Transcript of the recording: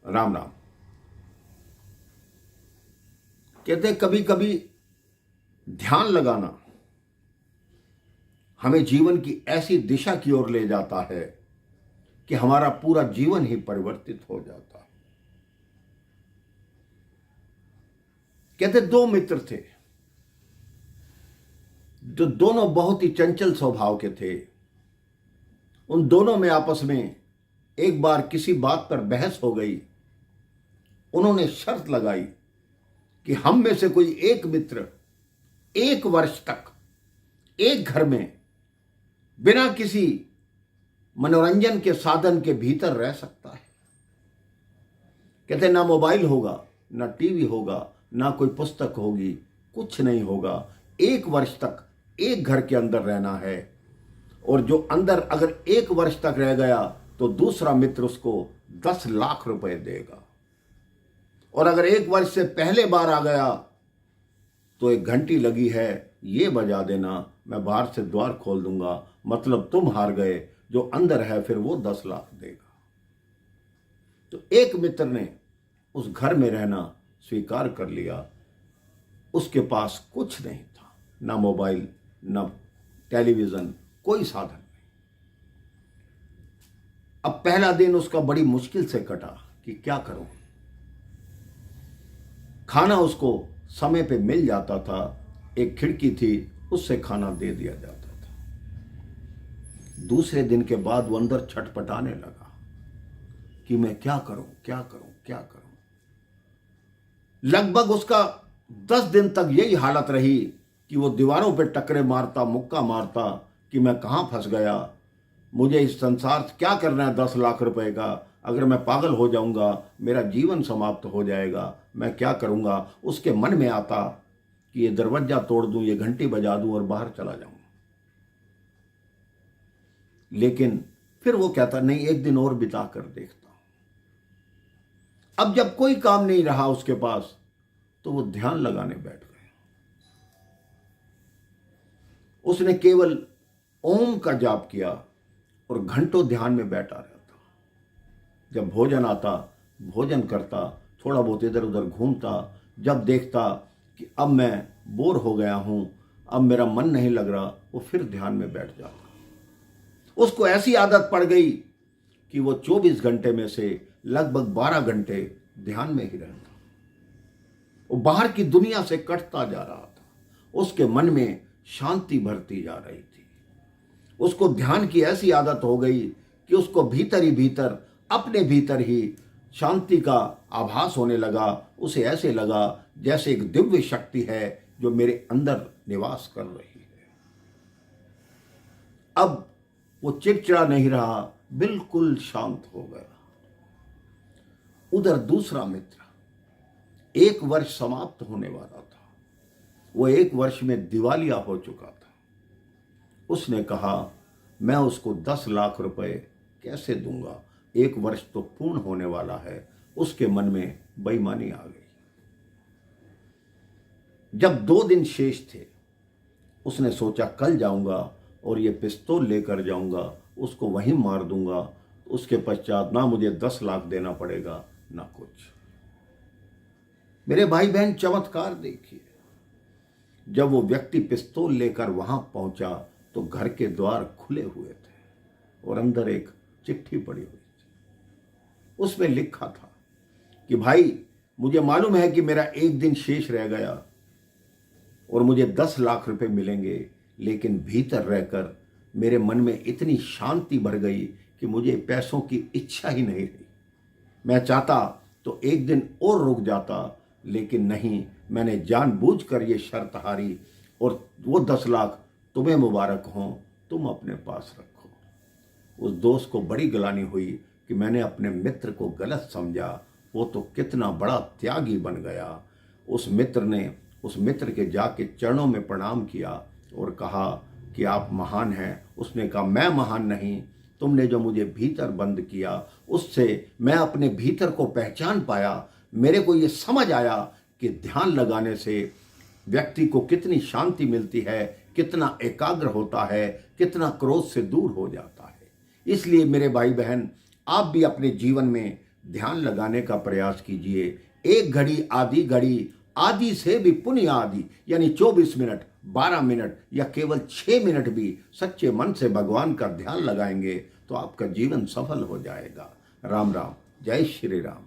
राम राम। कहते हैं कभी कभी ध्यान लगाना हमें जीवन की ऐसी दिशा की ओर ले जाता है कि हमारा पूरा जीवन ही परिवर्तित हो जाता है। कहते दो मित्र थे जो दोनों बहुत ही चंचल स्वभाव के थे। उन दोनों में आपस में एक बार किसी बात पर बहस हो गई। उन्होंने शर्त लगाई कि हम में से कोई एक मित्र 1 वर्ष तक एक घर में बिना किसी मनोरंजन के साधन के भीतर रह सकता है। कहते ना मोबाइल होगा, ना टीवी होगा, ना कोई पुस्तक होगी, कुछ नहीं होगा। 1 वर्ष तक एक घर के अंदर रहना है। और जो अंदर अगर 1 वर्ष तक रह गया तो दूसरा मित्र उसको 10 लाख रुपए देगा। और अगर 1 वर्ष से पहले बार आ गया तो एक घंटी लगी है, ये बजा देना, मैं बाहर से द्वार खोल दूंगा, मतलब तुम हार गए। जो अंदर है फिर वो 10 लाख देगा। तो एक मित्र ने उस घर में रहना स्वीकार कर लिया। उसके पास कुछ नहीं था, ना मोबाइल, ना टेलीविजन, कोई साधन नहीं। अब पहला दिन उसका बड़ी मुश्किल से कटा कि क्या करूं। खाना उसको समय पे मिल जाता था, एक खिड़की थी, उससे खाना दे दिया जाता था। दूसरे दिन के बाद वो अंदर छटपटाने लगा कि मैं क्या करूं, क्या करूं, क्या करूं। लगभग उसका 10 दिन तक यही हालत रही कि वो दीवारों पे टकरे मारता, मुक्का मारता कि मैं कहां फंस गया, मुझे इस संसार से क्या करना है 10 लाख रुपए का। अगर मैं पागल हो जाऊंगा, मेरा जीवन समाप्त हो जाएगा, मैं क्या करूंगा। उसके मन में आता कि ये दरवाजा तोड़ दूं, ये घंटी बजा दूं और बाहर चला जाऊं। लेकिन फिर वो कहता नहीं, एक दिन और बिता कर देखता हूं। अब जब कोई काम नहीं रहा उसके पास तो वो ध्यान लगाने बैठ गए। उसने केवल ओम का जाप किया और घंटों ध्यान में बैठा रहता। जब भोजन आता, भोजन करता, थोड़ा बहुत इधर उधर घूमता। जब देखता कि अब मैं बोर हो गया हूं, अब मेरा मन नहीं लग रहा, वो फिर ध्यान में बैठ जाता। उसको ऐसी आदत पड़ गई कि वो 24 घंटे में से लगभग 12 घंटे ध्यान में ही रहता। वो बाहर की दुनिया से कटता जा रहा था। उसके मन में शांति भरती जा रही थी। उसको ध्यान की ऐसी आदत हो गई कि उसको भीतर ही भीतर, अपने भीतर ही शांति का आभास होने लगा। उसे ऐसे लगा जैसे एक दिव्य शक्ति है जो मेरे अंदर निवास कर रही है। अब वो चिड़चिड़ा नहीं रहा, बिल्कुल शांत हो गया। उधर दूसरा मित्र, 1 वर्ष समाप्त होने वाला था। वो 1 वर्ष में दिवालिया हो चुका था। उसने कहा मैं उसको 10 लाख रुपए कैसे दूंगा, 1 वर्ष तो पूर्ण होने वाला है। उसके मन में बेईमानी आ गई। जब 2 दिन शेष थे, उसने सोचा कल जाऊंगा और ये पिस्तौल लेकर जाऊंगा, उसको वहीं मार दूंगा। उसके पश्चात ना मुझे 10 लाख देना पड़ेगा, ना कुछ। मेरे भाई बहन, चमत्कार देखिए। जब वो व्यक्ति पिस्तौल लेकर वहां पहुंचा तो घर के द्वार खुले हुए थे और अंदर एक चिट्ठी पड़ी हुई थी। उसमें लिखा था कि भाई, मुझे मालूम है कि मेरा एक दिन शेष रह गया और मुझे 10 लाख रुपए मिलेंगे, लेकिन भीतर रहकर मेरे मन में इतनी शांति भर गई कि मुझे पैसों की इच्छा ही नहीं रही। मैं चाहता तो एक दिन और रुक जाता, लेकिन नहीं, मैंने जानबूझकर ये शर्त हारी। और वो 10 लाख तुम्हें मुबारक हों, तुम अपने पास रखो। उस दोस्त को बड़ी गिलानी हुई कि मैंने अपने मित्र को गलत समझा। वो तो कितना बड़ा त्यागी बन गया। उस मित्र ने उस मित्र के जाके चरणों में प्रणाम किया और कहा कि आप महान हैं। उसने कहा मैं महान नहीं, तुमने जो मुझे भीतर बंद किया उससे मैं अपने भीतर को पहचान पाया। मेरे को ये समझ आया कि ध्यान लगाने से व्यक्ति को कितनी शांति मिलती है, कितना एकाग्र होता है, कितना क्रोध से दूर हो जाता है। इसलिए मेरे भाई बहन, आप भी अपने जीवन में ध्यान लगाने का प्रयास कीजिए। एक घड़ी, आधी घड़ी, आदि से भी पुण्य आदि, यानी 24 मिनट, 12 मिनट या केवल 6 मिनट भी सच्चे मन से भगवान का ध्यान लगाएंगे तो आपका जीवन सफल हो जाएगा। राम राम, जय श्री राम।